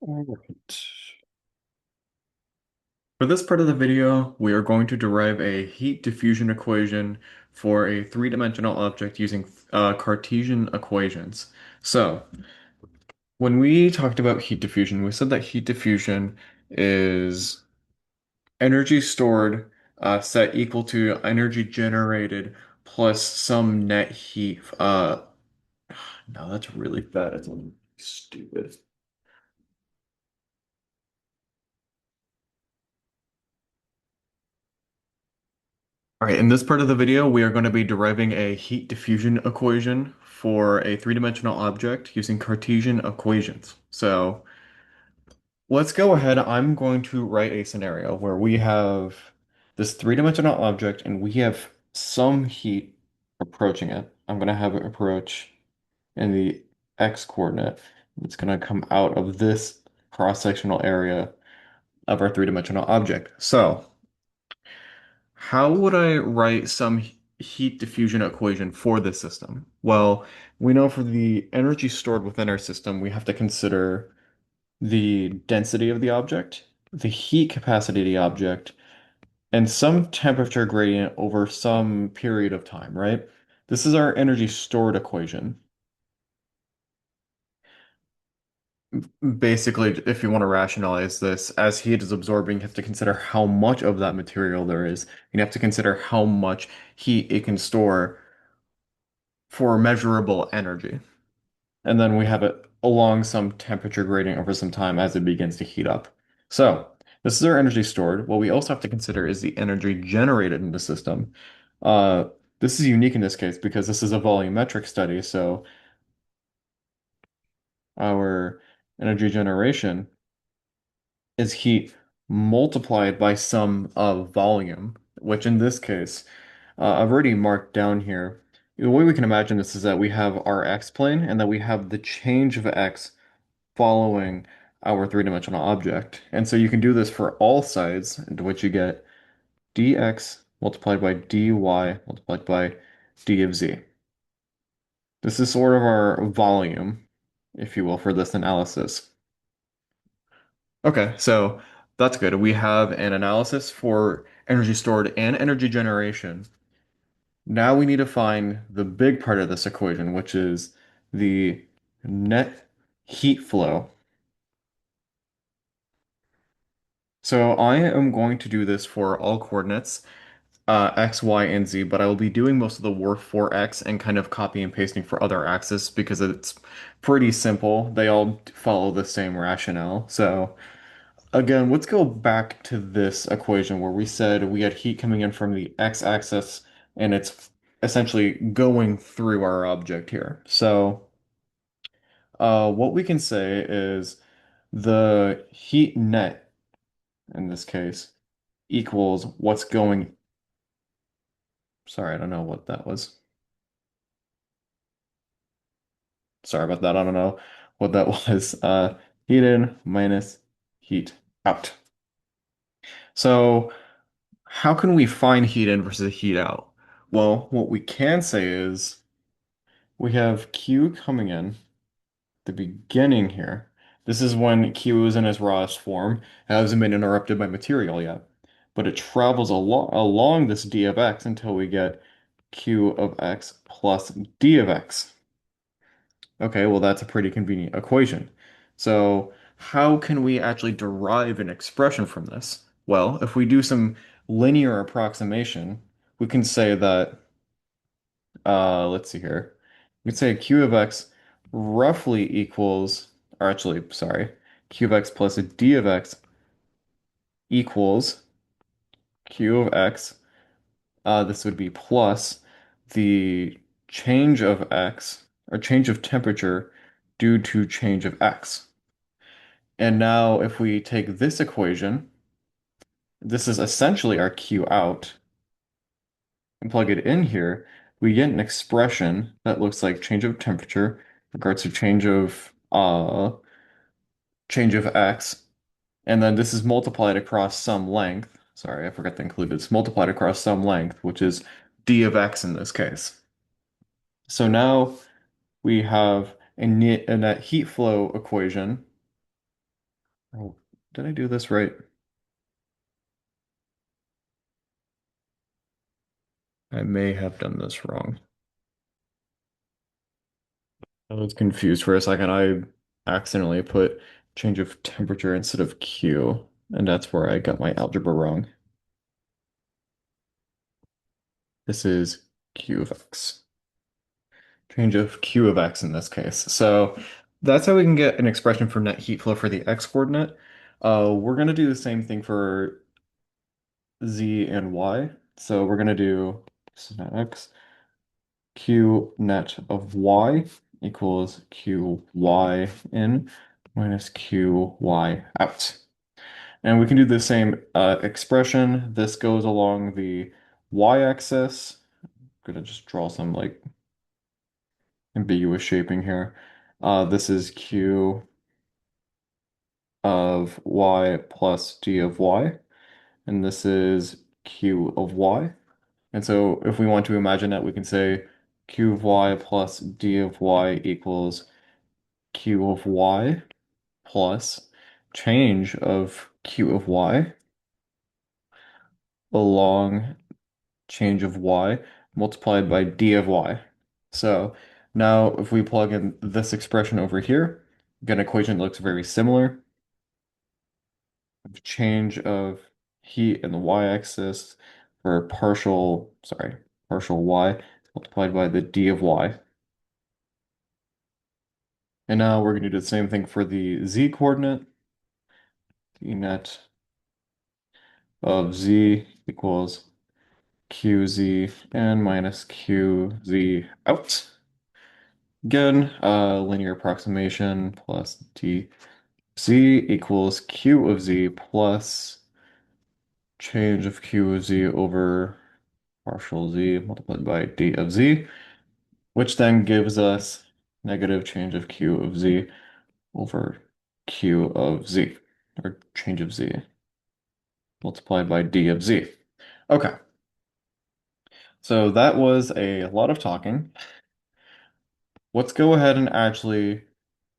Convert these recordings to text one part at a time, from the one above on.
All right. For this part of the video, we are going to derive a heat diffusion equation for a three-dimensional object using Cartesian equations. So, when we talked about heat diffusion, we said that heat diffusion is energy stored set equal to energy generated plus some net heat. No, that's really bad. It's stupid. All right, in this part of the video, we are going to be deriving a heat diffusion equation for a three-dimensional object using Cartesian equations. So let's go ahead. I'm going to write a scenario where we have this three-dimensional object and we have some heat approaching it. I'm going to have it approach in the x coordinate. It's going to come out of this cross-sectional area of our three-dimensional object. So how would I write some heat diffusion equation for this system? Well, we know for the energy stored within our system, we have to consider the density of the object, the heat capacity of the object, and some temperature gradient over some period of time, right? This is our energy stored equation. Basically, if you want to rationalize this, as heat is absorbing, you have to consider how much of that material there is. You have to consider how much heat it can store for measurable energy. And then we have it along some temperature gradient over some time as it begins to heat up. So this is our energy stored. What we also have to consider is the energy generated in the system. Uh, this is unique in this case because this is a volumetric study. So our energy generation is heat multiplied by some volume, which in this case, I've already marked down here. The way we can imagine this is that we have our x-plane and that we have the change of x following our three-dimensional object. And so you can do this for all sides, into which you get dx multiplied by dy multiplied by d of z. This is sort of our volume, if you will, for this analysis. Okay, so that's good. We have an analysis for energy stored and energy generation. Now we need to find the big part of this equation, which is the net heat flow. So I am going to do this for all coordinates, x, y, and z, but I will be doing most of the work for x and kind of copy and pasting for other axes because it's pretty simple. They all follow the same rationale. So again, let's go back to this equation where we said we had heat coming in from the x-axis and it's essentially going through our object here. So what we can say is the heat net in this case equals what's going. Sorry, I don't know what that was. Sorry about that. I don't know what that was. Heat in minus heat out. So how can we find heat in versus heat out? Well, what we can say is we have Q coming in the beginning here. This is when Q is in its rawest form. It hasn't been interrupted by material yet. But it travels along this d of x until we get Q of x plus d of x. Okay, well, that's a pretty convenient equation. So how can we actually derive an expression from this? Well, if we do some linear approximation, we can say that, let's see here. We can say q of x roughly equals, or actually, sorry, q of x plus a d of x equals q of x. This would be plus the change of x, or change of temperature due to change of x. And now if we take this equation, this is essentially our Q out, and plug it in here, we get an expression that looks like change of temperature in regards to change of x, and then this is multiplied across some length. Sorry, I forgot to include this. Multiplied across some length, which is d of x in this case. So now we have a net heat flow equation Oh, did I do this right? I may have done this wrong. I was confused for a second. I accidentally put change of temperature instead of Q, and that's where I got my algebra wrong. This is Q of X. Change of Q of X in this case. So that's how we can get an expression for net heat flow for the X coordinate. We're going to do the same thing for Z and Y. So we're going to do this is net X. Q net of Y equals QY in minus QY out. And we can do the same expression. This goes along the y-axis. I'm gonna just draw some like ambiguous shaping here. This is Q of Y plus D of Y, and this is Q of Y. And so if we want to imagine that, we can say Q of Y plus D of Y equals Q of Y plus change of Q of Y along change of Y multiplied by D of Y. So now if we plug in this expression over here, get an equation that looks very similar. Change of heat in the y-axis for partial y multiplied by the D of Y. And now we're going to do the same thing for the z coordinate. D net of z equals QZ and minus QZ out. Again, linear approximation plus dz equals Q of z plus change of Q of z over partial z multiplied by d of z, which then gives us negative change of Q of z over Q of z, or change of z multiplied by d of z. Okay, so that was a lot of talking. Let's go ahead and actually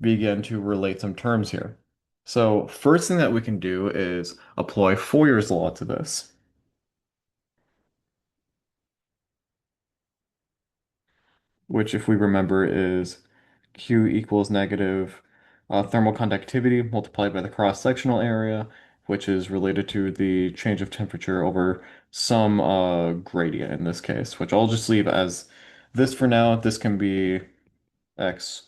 begin to relate some terms here. So first thing that we can do is apply Fourier's law to this, which if we remember is Q equals negative thermal conductivity multiplied by the cross-sectional area, which is related to the change of temperature over some gradient in this case, which I'll just leave as this for now. This can be X,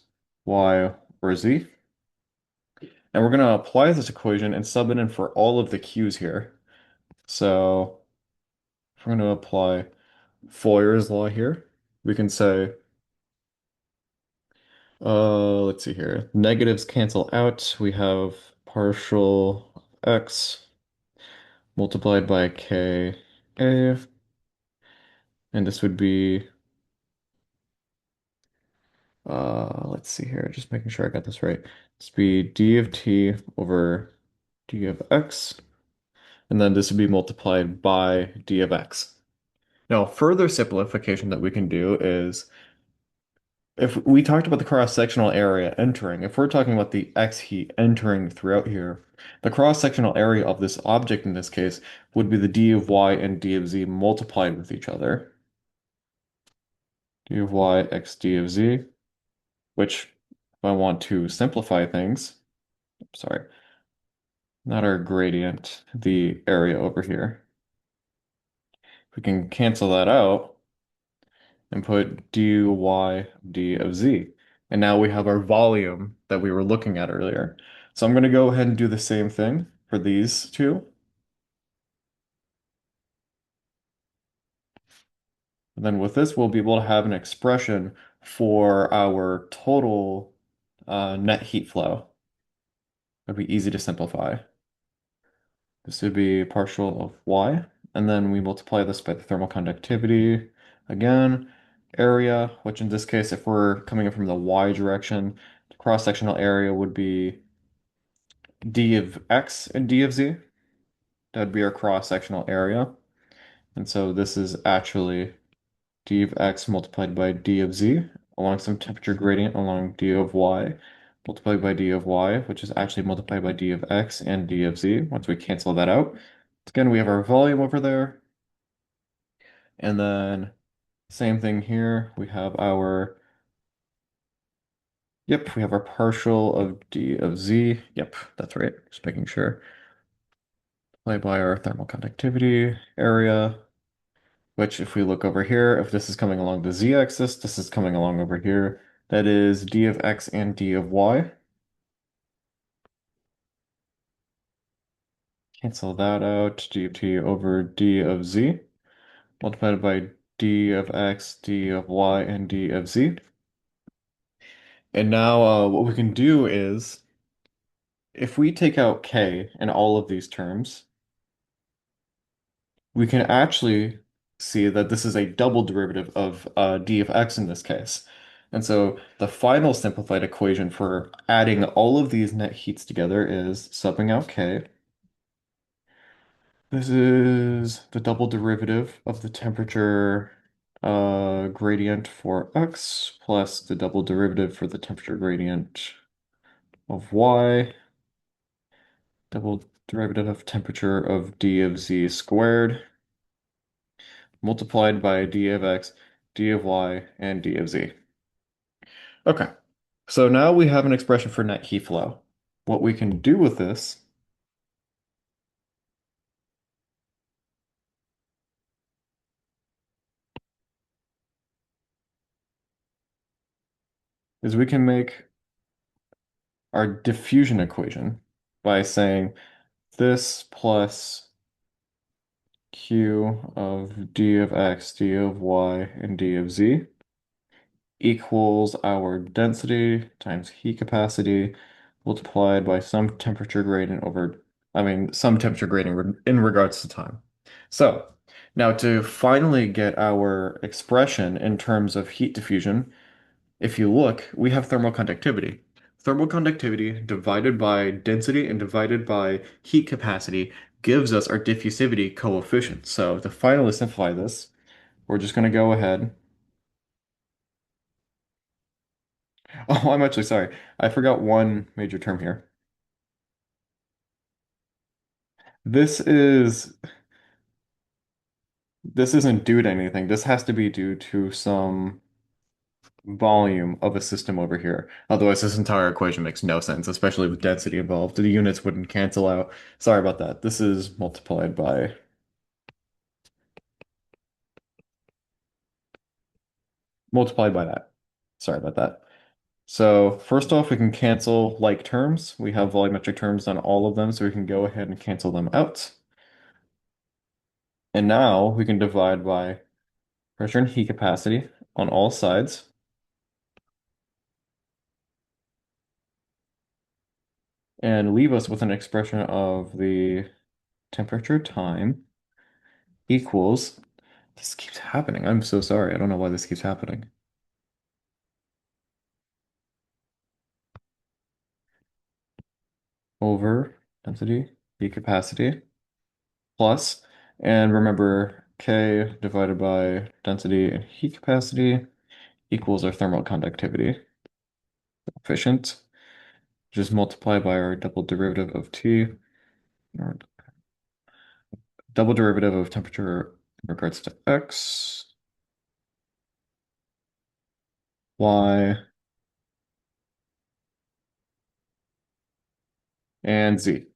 Y, or Z. And we're going to apply this equation and sub it in for all of the Q's here. So if we're going to apply Fourier's law here, we can say, let's see here, negatives cancel out. We have partial x multiplied by k a, and this would be, let's see here, just making sure I got this right. This would be d of t over d of x, and then this would be multiplied by d of x. Now, further simplification that we can do is if we talked about the cross-sectional area entering, if we're talking about the x heat entering throughout here, the cross-sectional area of this object in this case would be the d of y and d of z multiplied with each other. D of y x d of z, which if I want to simplify things, sorry, not our gradient, the area over here. We can cancel that out and put dy d of z. And now we have our volume that we were looking at earlier. So I'm going to go ahead and do the same thing for these two. And then with this, we'll be able to have an expression for our total net heat flow. It'll be easy to simplify. This would be partial of y, and then we multiply this by the thermal conductivity again, area, which in this case, if we're coming in from the y direction, the cross-sectional area would be d of x and d of z. That would be our cross-sectional area. And so this is actually d of x multiplied by d of z along some temperature gradient along d of y multiplied by d of y, which is actually multiplied by d of x and d of z. Once we cancel that out, again, we have our volume over there. And then same thing here. We have our, yep, we have our partial of d of z. Yep, that's right. Just making sure. Multiplied by our thermal conductivity area, which if we look over here, if this is coming along the z-axis, this is coming along over here. That is d of x and d of y. Cancel that out, d of t over d of z, multiplied by d of x, d of y, and d of z. And now what we can do is, if we take out k in all of these terms, we can actually see that this is a double derivative of d of x in this case. And so the final simplified equation for adding all of these net heats together is subbing out k. This is the double derivative of the temperature gradient for x plus the double derivative for the temperature gradient of y, double derivative of temperature of d of z squared, multiplied by d of x, d of y, and d of z. Okay, so now we have an expression for net heat flow. What we can do with this is we can make our diffusion equation by saying this plus q of d of x, d of y, and d of z equals our density times heat capacity multiplied by some temperature gradient over, some temperature gradient in regards to time. So now to finally get our expression in terms of heat diffusion, if you look, we have thermal conductivity. Thermal conductivity divided by density and divided by heat capacity gives us our diffusivity coefficient. So to finally simplify this, we're just going to go ahead. Oh, I'm actually sorry. I forgot one major term here. This is this isn't due to anything. This has to be due to some volume of a system over here. Otherwise, this entire equation makes no sense, especially with density involved. The units wouldn't cancel out. Sorry about that. This is multiplied by that. Sorry about that. So first off, we can cancel like terms. We have volumetric terms on all of them, so we can go ahead and cancel them out. And now we can divide by pressure and heat capacity on all sides. And leave us with an expression of the temperature time equals, this keeps happening. I'm so sorry. I don't know why this keeps happening. Over density, heat capacity, plus, and remember K divided by density and heat capacity equals our thermal conductivity coefficient. Just multiply by our double derivative of T, or double derivative of temperature in regards to X, Y, and Z.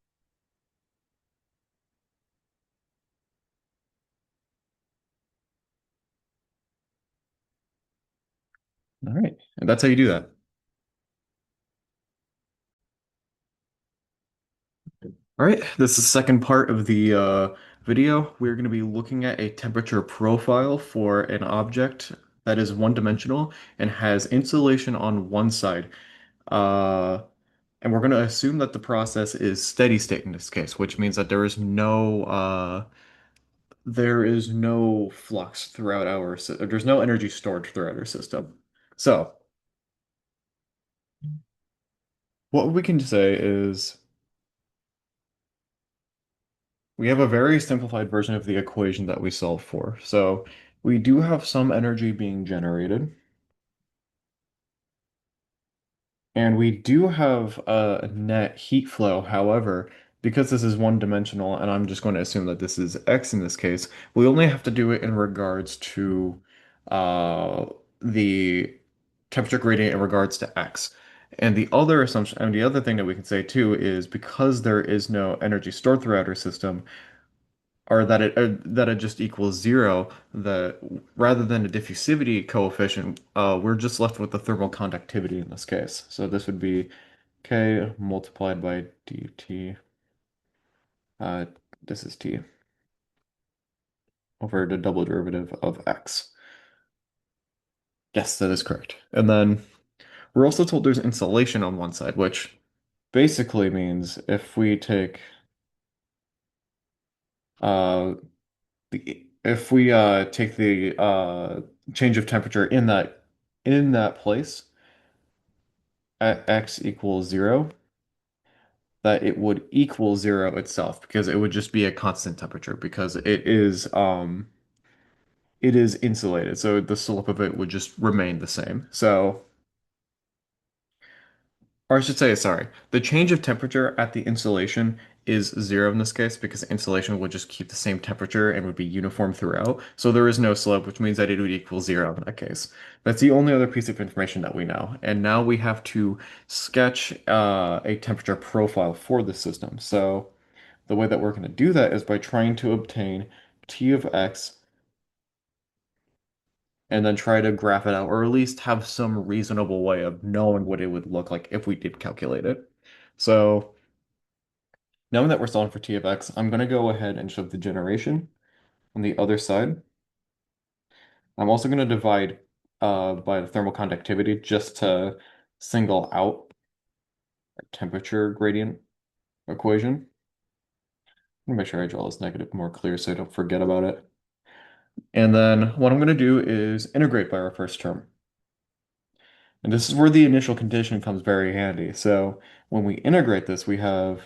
All right, and that's how you do that. All right, this is the second part of the video. We're going to be looking at a temperature profile for an object that is one-dimensional and has insulation on one side. Uh, and we're going to assume that the process is steady state in this case, which means that there is no flux throughout there's no energy stored throughout our system. So, what we can say is we have a very simplified version of the equation that we solved for. So we do have some energy being generated, And we do have a net heat flow. However, because this is one dimensional, and I'm just going to assume that this is x in this case, we only have to do it in regards to uh, the temperature gradient in regards to x. And the other assumption, and the other thing that we can say too is because there is no energy stored throughout our system, or that it just equals zero, that rather than a diffusivity coefficient, we're just left with the thermal conductivity in this case. So this would be K multiplied by dt. Uh, this is T over the double derivative of X. Yes, that is correct. And then we're also told there's insulation on one side, which basically means if we take uh take the change of temperature in that place at x equals zero, that it would equal zero itself because it would just be a constant temperature because it is insulated, so the slope of it would just remain the same. So, or I should say, sorry, the change of temperature at the insulation is zero in this case because insulation would just keep the same temperature and would be uniform throughout. So there is no slope, which means that it would equal zero in that case. That's the only other piece of information that we know. And now we have to sketch a temperature profile for the system. So the way that we're going to do that is by trying to obtain T of x and then try to graph it out, or at least have some reasonable way of knowing what it would look like if we did calculate it. So, knowing that we're solving for T of x, I'm going to go ahead and show the generation on the other side. I'm also going to divide by the thermal conductivity just to single out our temperature gradient equation. I'm going to make sure I draw this negative more clear so I don't forget about it. And then what I'm going to do is integrate by our first term. And this is where the initial condition comes very handy. So when we integrate this, we have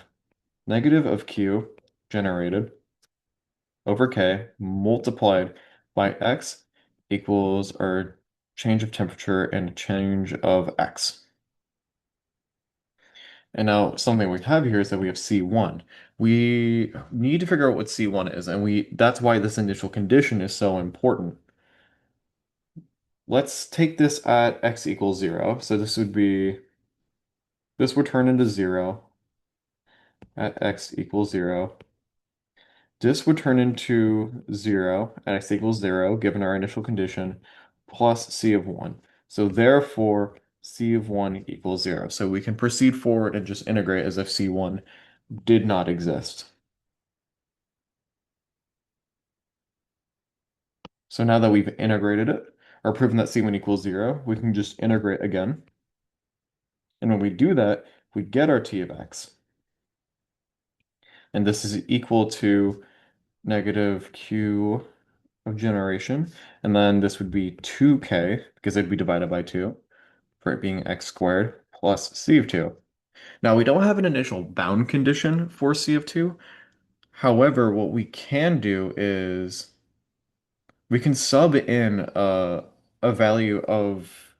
negative of Q generated over K multiplied by X equals our change of temperature and change of X. And now something we have here is that we have C1. We need to figure out what C1 is, and that's why this initial condition is so important. Let's take this at X equals 0. So this would turn into 0 at X equals 0. This would turn into 0 at x equals 0, given our initial condition, plus c of 1. So therefore, c of 1 equals 0. So we can proceed forward and just integrate as if c1 did not exist. So now that we've integrated it, or proven that c1 equals 0, we can just integrate again. And when we do that, we get our t of x. And this is equal to negative q of generation. And then this would be 2k, because it'd be divided by 2, for it being x squared plus c of 2. Now, we don't have an initial bound condition for c of 2. However, what we can do is we can sub in a value of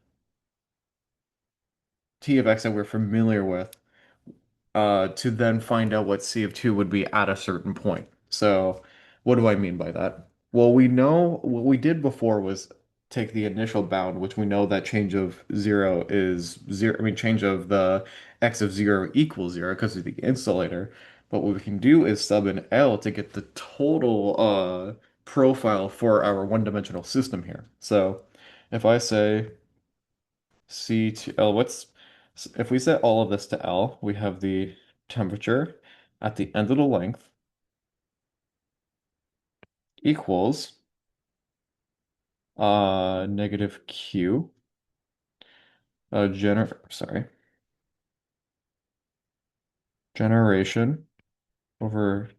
t of x that we're familiar with to then find out what C of 2 would be at a certain point. So, what do I mean by that? Well, we know what we did before was take the initial bound, which we know that change of 0 is 0. I mean, change of the x of 0 equals 0 because of the insulator. But what we can do is sub in L to get the total profile for our one-dimensional system here. So, if I say C to L, if we set all of this to L, we have the temperature at the end of the length equals negative Q sorry, generation over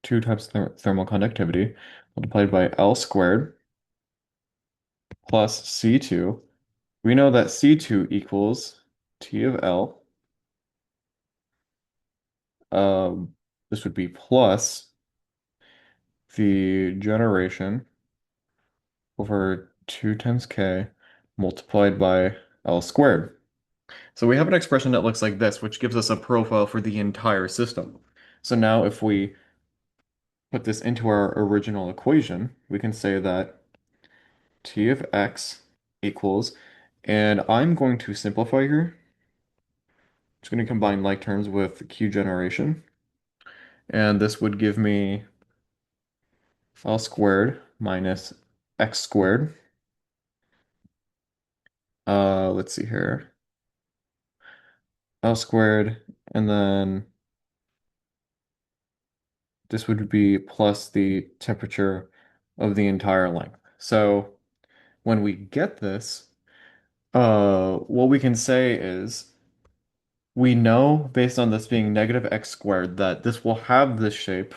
2 times thermal conductivity multiplied by L squared plus C2. We know that C2 equals T of L. This would be plus the generation over 2 times K multiplied by L squared. So we have an expression that looks like this, which gives us a profile for the entire system. So now if we put this into our original equation, we can say that T of x equals, and I'm going to simplify here. Just going to combine like terms with Q generation. And this would give me L squared minus x squared. Let's see here. L squared, and then this would be plus the temperature of the entire length. So when we get this, what we can say is we know based on this being negative x squared that this will have this shape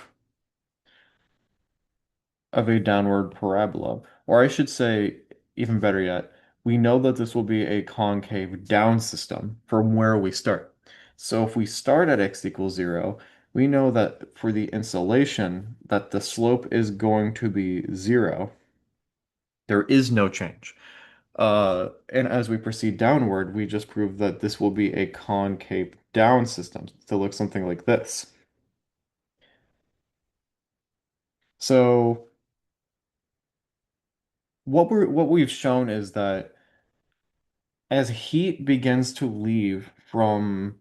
of a downward parabola. Or I should say, even better yet, we know that this will be a concave down system from where we start. So if we start at x equals 0, we know that for the insulation that the slope is going to be 0. There is no change. And as we proceed downward, we just prove that this will be a concave down system to look something like this. So what we've shown is that as heat begins to leave from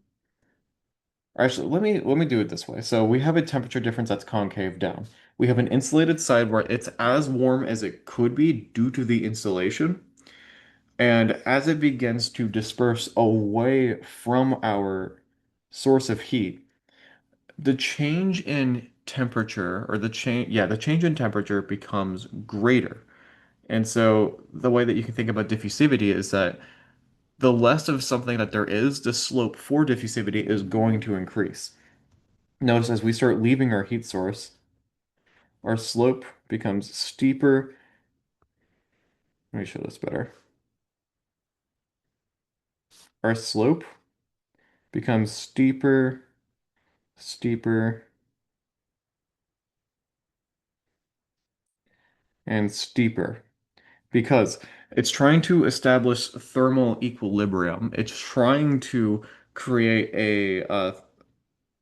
actually let me do it this way. So we have a temperature difference that's concave down. We have an insulated side where it's as warm as it could be due to the insulation. And as it begins to disperse away from our source of heat, the change in temperature or the change in temperature becomes greater. And so the way that you can think about diffusivity is that the less of something that there is, the slope for diffusivity is going to increase. Notice as we start leaving our heat source, our slope becomes steeper. Let me show this better. Our slope becomes steeper, steeper, and steeper because it's trying to establish thermal equilibrium. It's trying to create a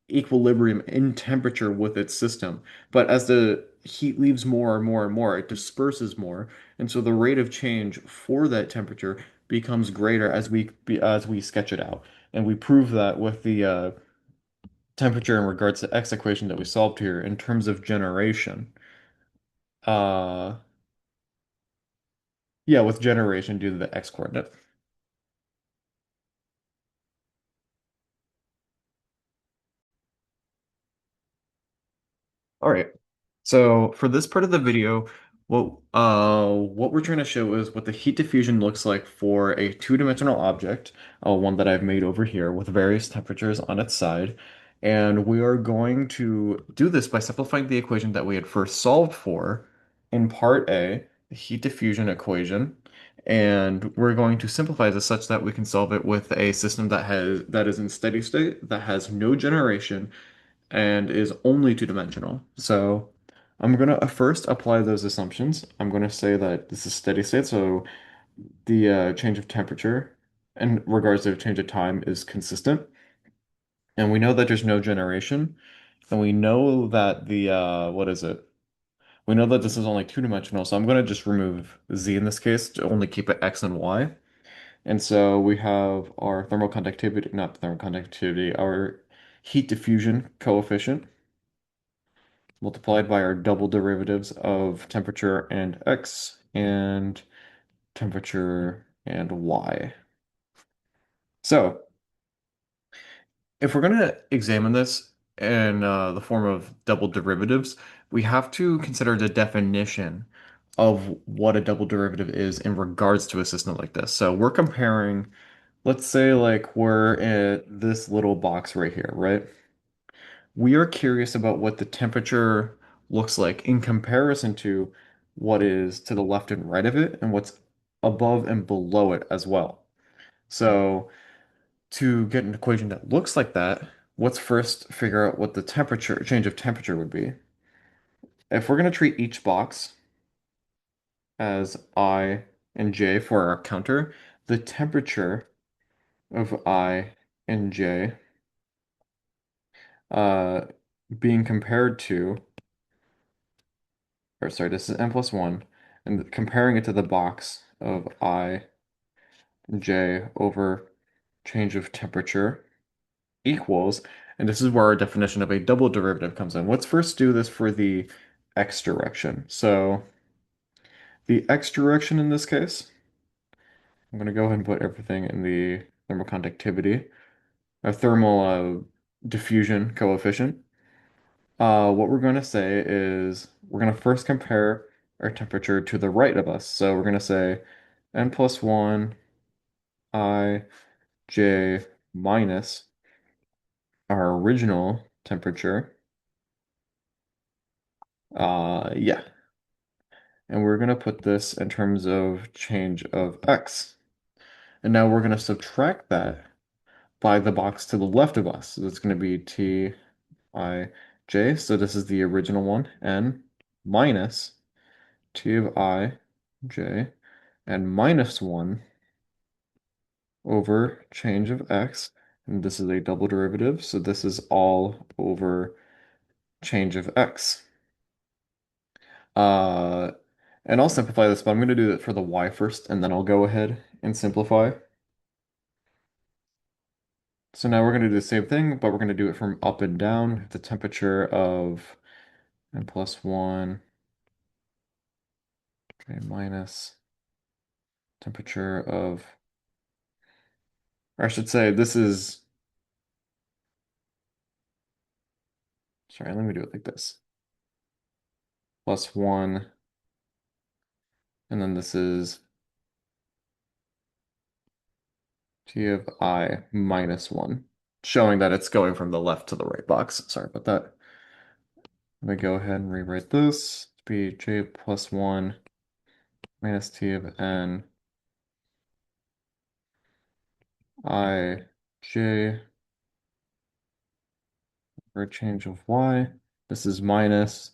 equilibrium in temperature with its system. But as the heat leaves more and more and more, it disperses more, and so the rate of change for that temperature becomes greater as we sketch it out. And we prove that with the temperature in regards to x equation that we solved here in terms of generation. Uh, yeah, with generation due to the x coordinate. All right. So for this part of the video, what we're trying to show is what the heat diffusion looks like for a two-dimensional object, one that I've made over here with various temperatures on its side. And we are going to do this by simplifying the equation that we had first solved for in part A, the heat diffusion equation. And we're going to simplify this such that we can solve it with a system that is in steady state, that has no generation, and is only two-dimensional. So I'm gonna first apply those assumptions. I'm gonna say that this is steady state, so the change of temperature in regards to change of time is consistent. And we know that there's no generation, and we know that the what is it? We know that this is only two-dimensional, so I'm gonna just remove z in this case to only keep it x and y. And so we have our thermal conductivity, not thermal conductivity, our heat diffusion coefficient multiplied by our double derivatives of temperature and x and temperature and y. So if we're going to examine this in the form of double derivatives, we have to consider the definition of what a double derivative is in regards to a system like this. So we're comparing, let's say like we're in this little box right here, right? We are curious about what the temperature looks like in comparison to what is to the left and right of it and what's above and below it as well. So to get an equation that looks like that, let's first figure out what the temperature, change of temperature would be. If we're going to treat each box as I and J for our counter, the temperature of I and j uh, being compared to, or sorry, this is n plus 1, and comparing it to the box of I and j over change of temperature equals, and this is where our definition of a double derivative comes in. Let's first do this for the x direction. So the x direction in this case, I'm going to go ahead and put everything in the thermal conductivity, a thermal diffusion coefficient. What we're going to say is we're going to first compare our temperature to the right of us. So we're going to say n plus 1 I j minus our original temperature. Yeah. And we're going to put this in terms of change of x. And now we're going to subtract that by the box to the left of us. So it's going to be T I j. So this is the original one, n minus T of I j and minus 1 over change of x. And this is a double derivative, so this is all over change of x. Uh, and I'll simplify this, but I'm going to do it for the y first, and then I'll go ahead and simplify. So now we're going to do the same thing, but we're going to do it from up and down. We have the temperature of n plus 1, okay, minus temperature of, or I should say, this is, sorry, let me do it like this. Plus 1, and then this is T of I minus 1, showing that it's going from the left to the right box. Sorry about that. Let me go ahead and rewrite this to be j plus 1 minus T of n I j for a change of y. This is minus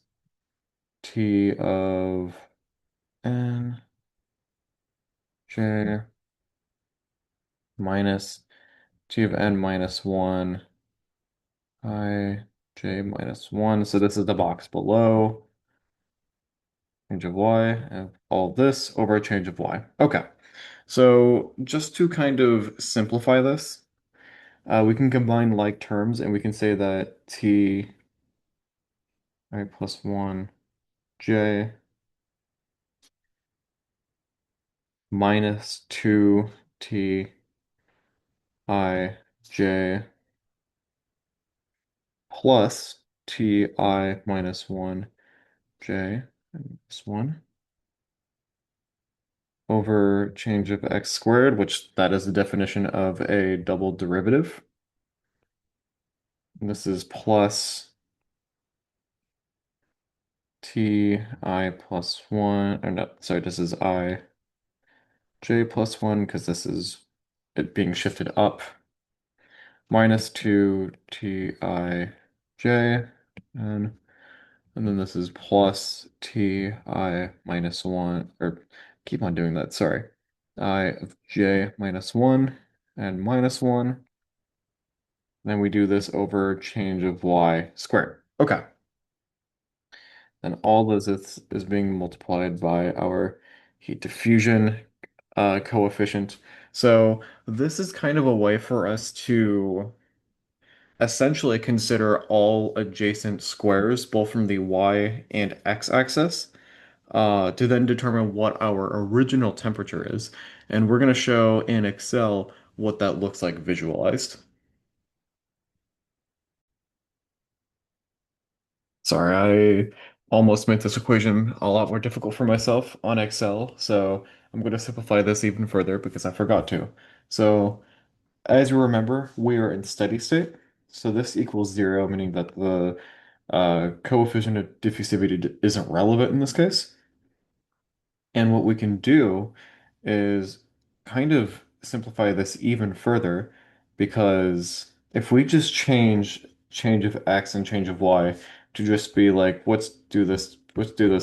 T of n j minus T of n minus 1 I j minus 1. So this is the box below. Change of y, and all this over a change of y. Okay, so just to kind of simplify this, we can combine like terms and we can say that t I plus 1 j minus 2 t I j plus ti minus 1 j minus 1 over change of x squared, which that is the definition of a double derivative. And this is plus t I plus 1, or no, sorry, this is I j plus 1 because this is it being shifted up, minus 2 t I j, and then this is plus t I minus 1, or keep on doing that, sorry. I of j minus 1 and minus 1. Then we do this over change of y squared. Okay. And all this is being multiplied by our heat diffusion coefficient. So this is kind of a way for us to essentially consider all adjacent squares, both from the y and x axis, to then determine what our original temperature is. And we're going to show in Excel what that looks like visualized. Sorry, I almost made this equation a lot more difficult for myself on Excel, so I'm going to simplify this even further because I forgot to. So, as you remember, we are in steady state. So this equals 0, meaning that the coefficient of diffusivity isn't relevant in this case. And what we can do is kind of simplify this even further, because if we just change of x and change of y to just be like, let's do this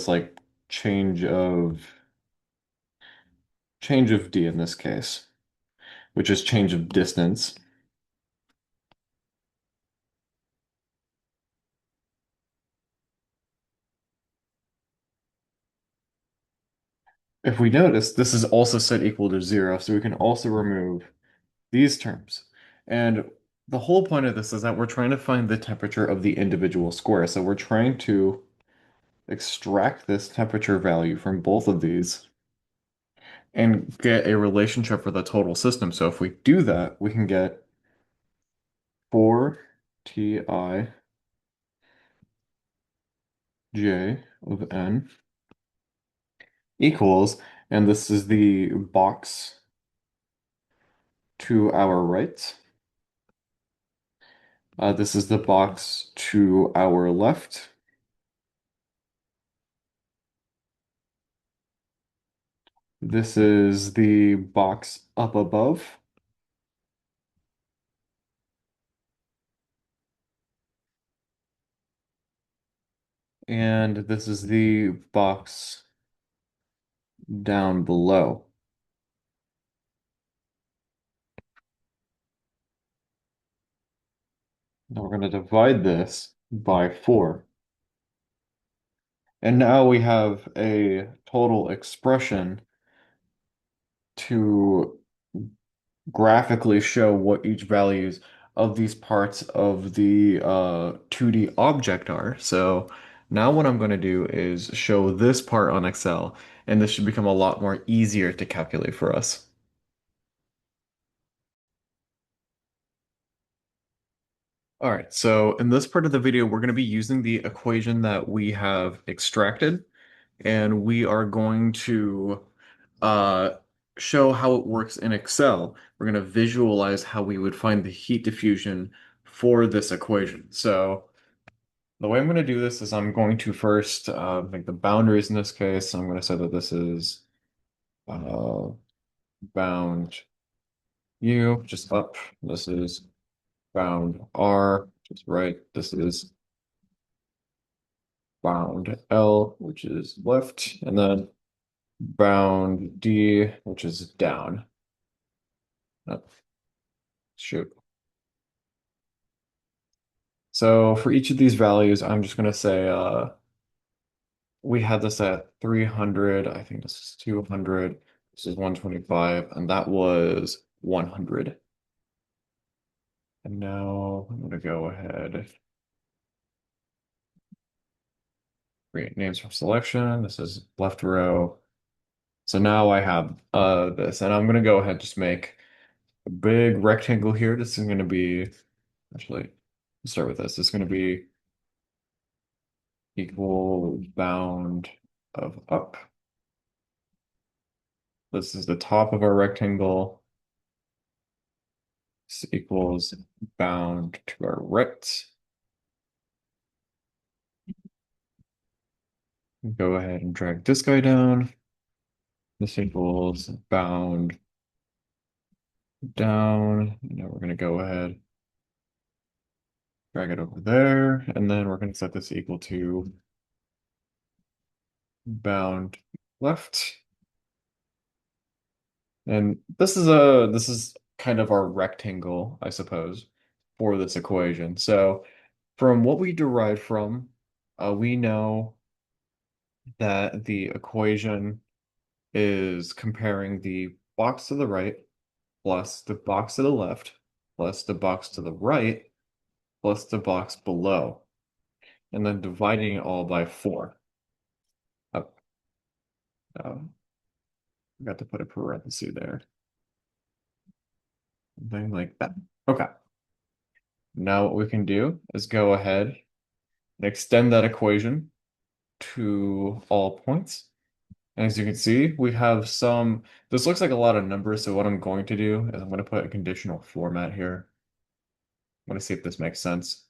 like change of d in this case. which is change of distance. If we notice, this is also set equal to 0, so we can also remove these terms. And the whole point of this is that we're trying to find the temperature of the individual square. So we're trying to extract this temperature value from both of these and get a relationship for the total system. So if we do that, we can get 4Ti j of n equals, and this is the box to our right. This is the box to our left. This is the box up above. And this is the box down below. Now we're going to divide this by 4. And now we have a total expression to graphically show what each values of these parts of the 2D object are. So now what I'm going to do is show this part on Excel, and this should become a lot more easier to calculate for us. All right, so in this part of the video, we're going to be using the equation that we have extracted, and we are going to uh, show how it works in Excel. We're going to visualize how we would find the heat diffusion for this equation. So the way I'm going to do this is I'm going to first make the boundaries in this case. I'm going to say that this is uh, bound U, just up. This is bound R, just right. This is bound L, which is left, and then bound D, which is down. Oh, shoot. So for each of these values, I'm just going to say we had this at 300. I think this is 200. This is 125, and that was 100. And now I'm going to go ahead, create names from selection. This is left row. So now I have this, and I'm going to go ahead and just make a big rectangle here. This is going to be, actually, let's start with this. This is going to be equal bound of up. This is the top of our rectangle. This equals bound to our right. Go ahead and drag this guy down. This equals bound down. Now we're going to go ahead, drag it over there, and then we're going to set this equal to bound left. And this is kind of our rectangle, I suppose, for this equation. So from what we derived from, we know that the equation is comparing the box to the right plus the box to the left plus the box to the right plus the box below, and then dividing it all by 4. Oh, forgot to put a parenthesis there. Something like that. Okay. Now what we can do is go ahead and extend that equation to all points. And as you can see, we have this looks like a lot of numbers, so what I'm going to do is I'm going to put a conditional format here. I'm going to see if this makes sense.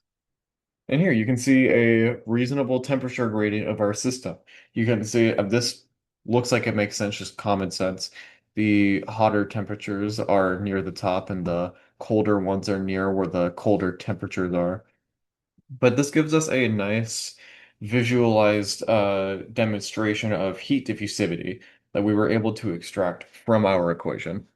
And here you can see a reasonable temperature gradient of our system. You can see this looks like it makes sense, just common sense. The hotter temperatures are near the top and the colder ones are near where the colder temperatures are. But this gives us a nice visualized demonstration of heat diffusivity that we were able to extract from our equation.